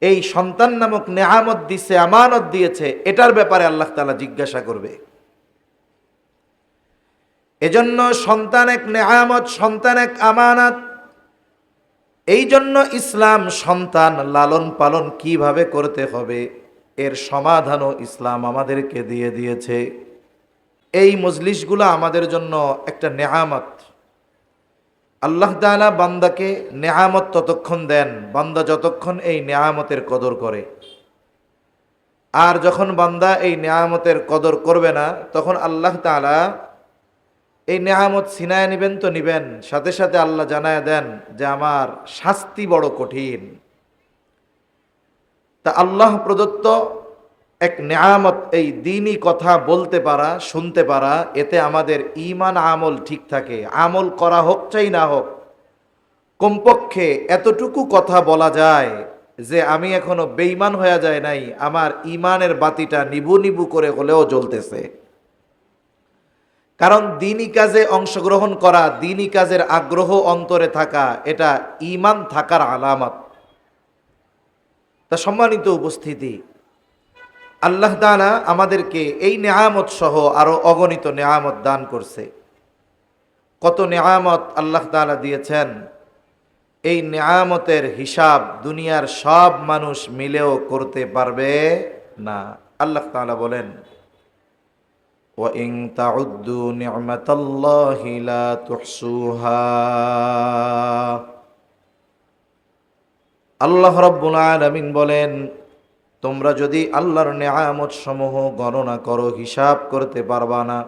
এই সন্তান নামক নেয়ামত দিছে, আমানত দিয়েছে, এটার ব্যাপারে আল্লাহ তাআলা জিজ্ঞাসা করবে। এজন্য সন্তান এক নেয়ামত, সন্তান এক আমানত। এই জন্য ইসলাম সন্তান লালন পালন কিভাবে করতে হবে এর সমাধানও ইসলাম আমাদেরকে দিয়ে দিয়েছে। এই মজলিসগুলো আমাদের জন্য একটা নেয়ামত। আল্লাহ তাআলা বান্দাকে নেয়ামত ততক্ষণ দেন, বান্দা যতক্ষণ এই নেয়ামতের কদর করে। আর যখন বান্দা এই নেয়ামতের কদর করবে না, তখন আল্লাহ তাআলা এই নেয়ামত ছিনায় নেবেন তো নিবেন, সাথে সাথে আল্লাহ জানায় দেন যে আমার শাস্তি বড় কঠিন। তা আল্লাহ প্রদত্ত এক নেয়ামত, এই দ্বীনি কথা বলতে পারা, শুনতে পারা, এতে আমাদের ঈমান আমল ঠিক থাকে। আমল করা হোক চাই না হোক, কমপক্ষে এতটুকু কথা বলা যায় যে আমি এখনো বেঈমান হয়ে যায় নাই, আমার ঈমানের বাতিটা নিবু নিবু করে হলেও জ্বলতেছে। কারণ দ্বীনি কাজে অংশগ্রহণ করা, দ্বীনি কাজের আগ্রহ অন্তরে থাকা, এটা ঈমান থাকার আলামত। তা সম্মানিত উপস্থিতি, আল্লাহ তাআলা আমাদেরকে এই নেয়ামত সহ আরো অগণিত নেয়ামত দান করছে। কত নেয়ামত আল্লাহ তাআলা দিয়েছেন, এই নেয়ামতের হিসাব দুনিয়ার সব মানুষ মিলেও করতে পারবে না। আল্লাহ তাআলা বলেন, ওয়া ইন তাউদ্দু নি'মাতাল্লাহি লা তুহসুহা। আল্লাহ রাব্বুল আলামিন বলেন, তোমরা যদি আল্লাহর নেয়ামত সমূহ গণনা করো, হিসাব করতে পারবা না।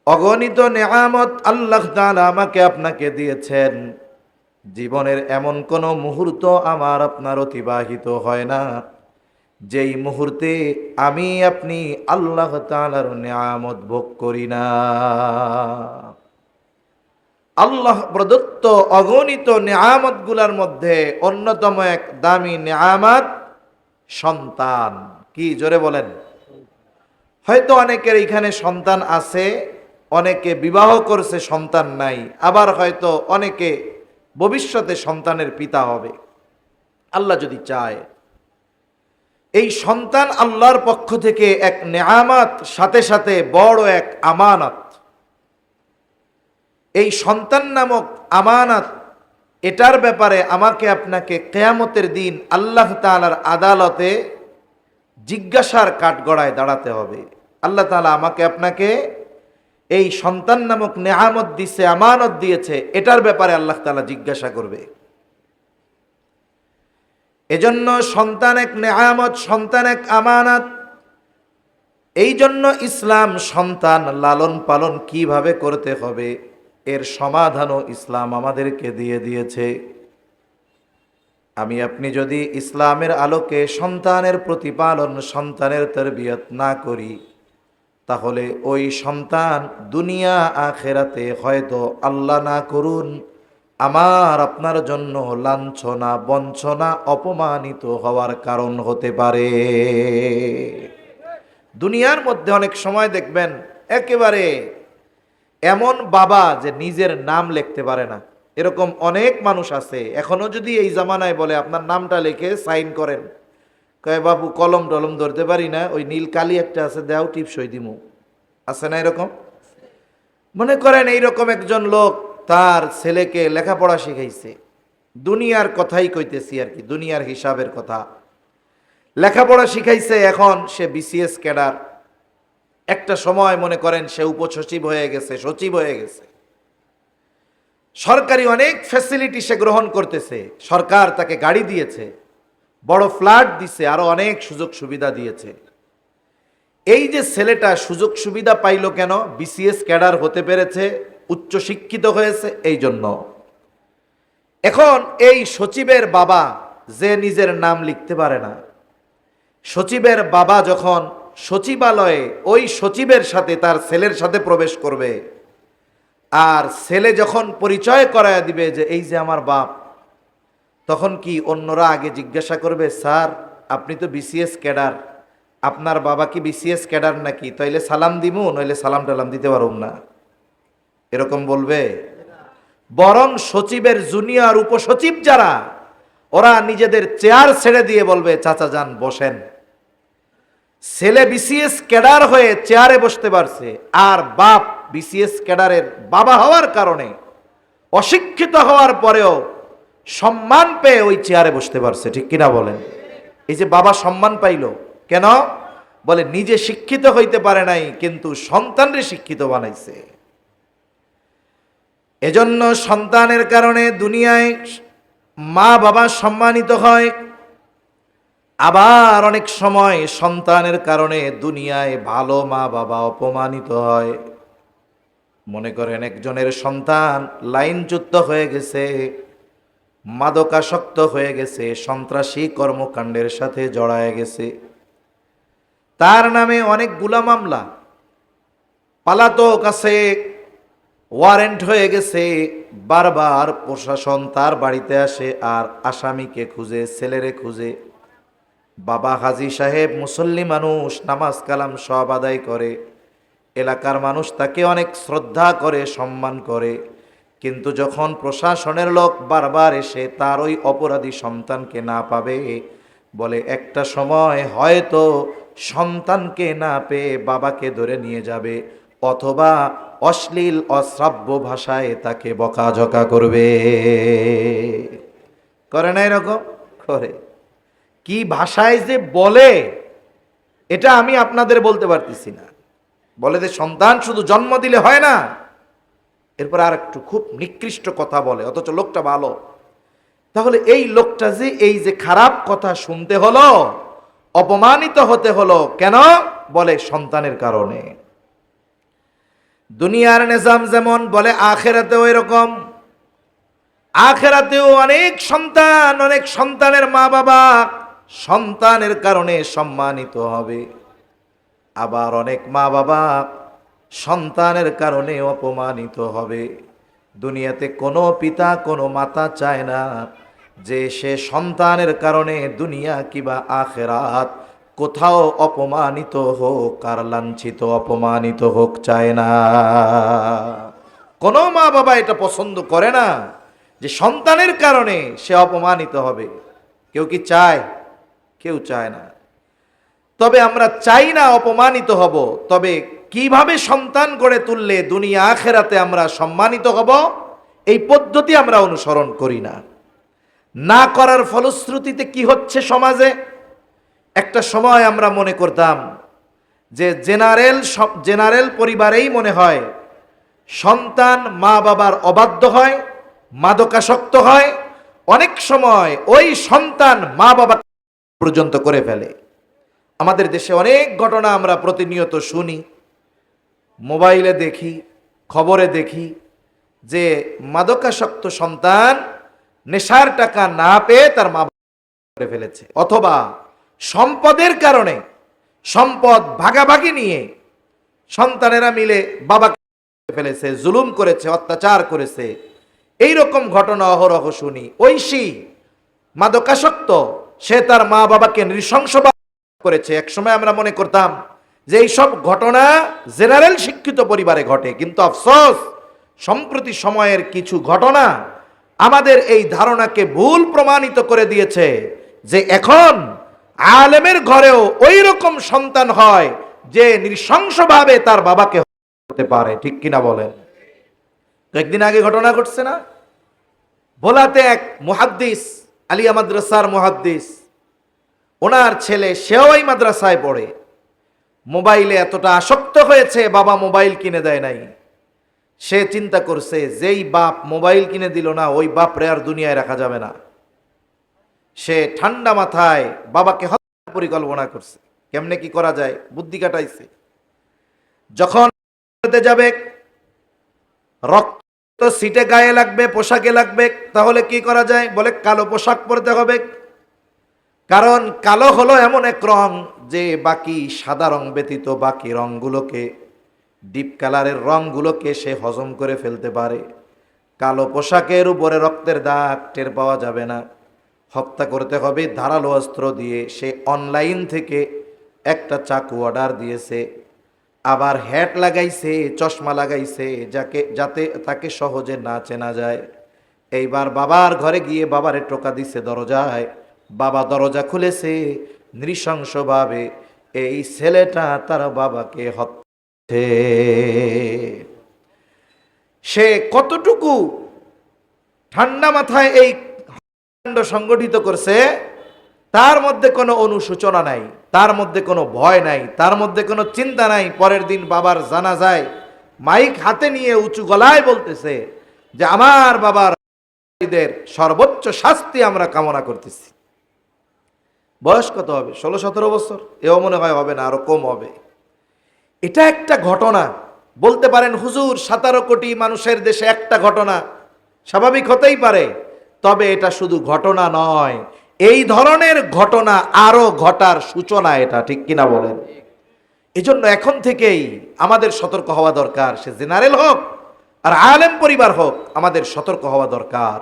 অগণিত নেয়ামত আল্লাহ তাআলা আমাকে আপনাকে দিয়েছেন। জীবনের এমন কোনো মুহূর্ত আমার আপনার অতিবাহিত হয় না যেই মুহূর্তে আমি আপনি আল্লাহ তাআলার নেয়ামত ভোগ করি না। আল্লাহ প্রদত্ত অগণিত নেয়ামতগুলোর মধ্যে অন্যতম এক দামি নেয়ামত সন্তান। কি জোরে বলেন? হয়তো অনেকের এখানে সন্তান আছে, অনেকে বিবাহ করছে, সন্তান নাই, আবার হয়তো অনেকে ভবিষ্যতে সন্তানের পিতা হবে আল্লাহ যদি চায়। এই সন্তান আল্লাহর পক্ষ থেকে এক নেয়ামত, সাথে সাথে বড় এক আমানত। এই সন্তান নামক আমানত, এটার ব্যাপারে আমাকে আপনাকে কিয়ামতের দিন আল্লাহ তাআলার আদালতে জিজ্ঞাসার কাঠগড়ায় দাঁড়াতে হবে। আল্লাহ তাআলা আমাকে আপনাকে এই সন্তান নামক নেয়ামত দিছে, আমানত দিয়েছে, এটার ব্যাপারে আল্লাহ তাআলা জিজ্ঞাসা করবে। এজন্য সন্তান এক নেয়ামত, সন্তান এক আমানত। এই জন্য ইসলাম সন্তান লালন পালন কিভাবে করতে হবে এর সমাধানও ইসলাম আমাদেরকে দিয়ে দিয়েছে। আমি আপনি যদি ইসলামের আলোকে সন্তানের প্রতিপালন, সন্তানের তরবিয়ত না করি, তাহলে ওই সন্তান দুনিয়া আখেরাতে হয়তো আল্লাহ না করুন আমার আপনার জন্য লাঞ্ছনা, বঞ্চনা, অপমানিত হওয়ার কারণ হতে পারে। দুনিয়ার মধ্যে অনেক সময় দেখবেন একেবারে এমন বাবা যে নিজের নাম লিখতে পারে না, এরকম অনেক মানুষ আছে। এখনো যদি এই জামানায় বলে আপনার নামটা লিখে সাইন করেন, কয় বাবু কলম টলম ধরতে পারি না, ওই নীল কালি একটা আছে দেও, টিপসই দিমু। আছে না এরকম? মনে করেন এইরকম একজন লোক তার ছেলেকে লেখাপড়া শিখাইছে, দুনিয়ার কথাই কইতেছি আর কি, দুনিয়ার হিসাবের কথা। লেখাপড়া শিখাইছে, এখন সে বিসিএস ক্যাডার। একটা সময় মনে করেন সে উপসচিব হয়ে গেছে, সচিব হয়ে গেছে। সরকারি অনেক ফ্যাসিলিটি সে গ্রহণ করতেছে, সরকার তাকে গাড়ি দিয়েছে, বড় ফ্ল্যাট দিছে, আরো অনেক সুযোগ সুবিধা দিয়েছে। এই যে ছেলেটা সুযোগ সুবিধা পাইল কেন? বিসিএস ক্যাডার হতে পেরেছে, উচ্চ শিক্ষিত হয়েছে, এই জন্য। এখন এই সচিবের বাবা যে নিজের নাম লিখতে পারে না, সচিবের বাবা যখন সচিবালয়ে ওই সচিবের সাথে তার ছেলের সাথে প্রবেশ করবে, আর ছেলে যখন পরিচয় করায় দিবে যে এই যে আমার বাপ, তখন কি অন্যরা আগে জিজ্ঞাসা করবে, স্যার আপনি তো বিসিএস ক্যাডার, আপনার বাবা কি বিসিএস ক্যাডার নাকি? তাইলে সালাম দিমু, নইলে সালাম টালাম দিতে পারুম না, এরকম বলবে? বরং সচিবের জুনিয়র উপসচিব যারা, ওরা নিজেদের চেয়ার ছেড়ে দিয়ে বলবে চাচা যান বসেন। ছেলে বিসিএস ক্যাডার হয়ে চেয়ারে বসতে পারছে, আর বাপ বিসিএস ক্যাডারের বাবা হওয়ার কারণে অশিক্ষিত হওয়ার পরেও সম্মান পেয়ে ওই চেয়ারে বসতে পারছে। ঠিক কিনা বলেন? এই যে বাবা সম্মান পাইল কেন? বলে নিজে শিক্ষিত হইতে পারে নাই, কিন্তু সন্তানরে শিক্ষিত বানাইছে। এজন্য সন্তানের কারণে দুনিয়ায় মা বাবা সম্মানিত হয়, আবার অনেক সময় সন্তানের কারণে দুনিয়ায় ভালো মা বাবা অপমানিত হয়। মনে করেন একজনের সন্তান লাইনচ্যুত হয়ে গেছে, মাদকাসক্ত হয়ে গেছে, সন্ত্রাসী কর্মকাণ্ডের সাথে জড়ায় গেছে, তার নামে অনেকগুলা মামলা, পালাতক আছে, ওয়ারেন্ট হয়ে গেছে। বারবার প্রশাসন তার বাড়িতে আসে আর আসামিকে খুঁজে, ছেলেরে খুঁজে। বাবা হাজী সাহেব মুসল্লি মানুষ, নামাজ কালাম সব আদায় করে, এলাকার মানুষ তাকে অনেক শ্রদ্ধা করে, সম্মান করে। কিন্তু যখন প্রশাসনের লোক বারবার এসে তার ওই অপরাধী সন্তানকে না পাবে, বলে একটা সময় হয়তো সন্তানকে না পেয়ে বাবাকে ধরে নিয়ে যাবে, অথবা অশ্লীল অশ্রাব্য ভাষায় তাকে বকাঝকা করবে। করে না এরকম? করে। কি ভাষায় যে বলে এটা আমি আপনাদের বলতে পারতেছি না। বলে যে সন্তান শুধু জন্ম দিলে হয় না, এরপর আর একটু খুব নিকৃষ্ট কথা বলে, অথচ লোকটা ভালো। তাহলে এই লোকটা যে এই যে খারাপ কথা শুনতে হলো, অপমানিত হতে হলো কেন? বলে সন্তানের কারণে। দুনিয়ার নিজাম যেমন, বলে আখেরাতেও এরকম। আখেরাতেও অনেক সন্তান, অনেক সন্তানের মা বাবা সন্তানের কারণে সম্মানিত হবে, আবার অনেক মা বাবা সন্তানের কারণে অপমানিত হবে। দুনিয়াতে কোনো পিতা কোনো মাতা চায় না যে সে সন্তানের কারণে দুনিয়া কিবা আখেরাত কোথাও অপমানিত হোক, আর লাঞ্ছিত অপমানিত হোক, চায় না। কোনো মা বাবা এটা পছন্দ করে না যে সন্তানের কারণে সে অপমানিত হবে। কেউ কি চায়? কেউ চায় না। তবে আমরা চাই না অপমানিত হব, তবে কিভাবে সন্তান গড়ে তুললে দুনিয়া আখেরাতে আমরা সম্মানিত হব, এই পদ্ধতি আমরা অনুসরণ করি না। না করার ফলশ্রুতিতে কি হচ্ছে সমাজে? একটা সময় আমরা মনে করতাম যে জেনারেল পরিবারেই মনে হয় সন্তান মা বাবার অবাধ্য হয়, মাদকাসক্ত হয়, অনেক সময় ওই সন্তান মা বাবা পর্যন্ত করে ফেলে। আমাদের দেশে অনেক ঘটনা আমরা প্রতিনিয়ত শুনি, মোবাইলে দেখি, খবরে দেখি যে মাদকাসক্ত সন্তান নেশার টাকা না পেয়ে তার মা বাবা করে ফেলেছে, অথবা সম্পদের কারণে সম্পদ ভাগাভাগি নিয়ে সন্তানেরা মিলে বাবাকে ফেলেছে, জুলুম করেছে, অত্যাচার করেছে। এই রকম ঘটনা অহরহ শুনি। ঐশী মাদকাসক্ত, সে তার মা বাবাকে নৃশংসভাবে করেছে। একসময় আমরা মনে করতাম যে এই সব ঘটনা জেনারেল শিক্ষিত পরিবারে ঘটে, কিন্তু আফসোস সম্প্রতি সময়ের কিছু ঘটনা আমাদের এই ধারণাকে ভুল প্রমাণিত করে দিয়েছে যে এখন আলেমের ঘরেও ওই রকম সন্তান হয় যে নৃশংসভাবে তার বাবাকে হতে পারে। ঠিক কিনা বলেন? কয়েকদিন আগে ঘটনা ঘটছে না, ভোলাতে এক মুহাদ্দিস, আলিয়া মাদ্রাসার মুহাদ্দিস, ওনার ছেলে সেও এই মাদ্রাসায় পড়ে, মোবাইলে এতটা আসক্ত হয়েছে, বাবা মোবাইল কিনে দেয় নাই। সে চিন্তা করছে যেই বাপ মোবাইল কিনে দিল না, ওই বাপরে আর দুনিয়ায় রাখা যাবে না। সে ঠান্ডা মাথায় বাবাকে হত্যার পরিকল্পনা করছে। কেমনে কি করা যায় বুদ্ধি কাটাইছে। যখন যাবে, রক্ত সিটে গায়ে লাগবে, পোশাকে লাগবে, তাহলে কি করা যায়? বলে কালো পোশাক পরতে হবে, কারণ কালো হলো এমন এক রং যে বাকি সাদা রং ব্যতীত বাকি রংগুলোকে, ডিপ কালারের রংগুলোকে সে হজম করে ফেলতে পারে। কালো পোশাকের উপরে রক্তের দাগ টের পাওয়া যাবে না। হত্যা করতে হবে ধারালো অস্ত্র দিয়ে। সে অনলাইন থেকে একটা চাকু অর্ডার দিয়েছে, আবার হ্যাট লাগাইছে, চশমা লাগাইছে, যাতে তাকে সহজে না চেনা যায়। এইবার বাবার ঘরে গিয়ে বাবারে টোকা দিছে দরজায়। বাবা দরজা খুলেছে, নৃশংসভাবে এই ছেলেটা তার বাবাকে হত্যা। সে কতটুকু ঠান্ডা মাথায় এই কাণ্ড সংগঠিত করছে, তার মধ্যে কোনো অনুশোচনা নাই, তার মধ্যে কোনো ভয় নাই, তার মধ্যে কোনো চিন্তা নাই। পরের দিন বাবার জানাজায় মাইক হাতে নিয়ে উঁচু গলায় বলতেছে যে আমার বাবার সর্বোচ্চ শাস্তি আমরা কামনা করতেছি। বয়স কত হবে? 16-17 বছর, এও মনে হয় হবে না, আরো কম হবে। এটা একটা ঘটনা। বলতে পারেন হুজুর 17 কোটি মানুষের দেশে একটা ঘটনা স্বাভাবিক হতেই পারে, তবে এটা শুধু ঘটনা নয়, এই ধরনের ঘটনা আরো ঘটার সূচনা এটা, ঠিক কিনা বলেন? এজন্য এখন থেকেই আমাদের সতর্ক হওয়া দরকার। সে জেনারেল হোক আর আলেম পরিবার হোক, আমাদের সতর্ক হওয়া দরকার।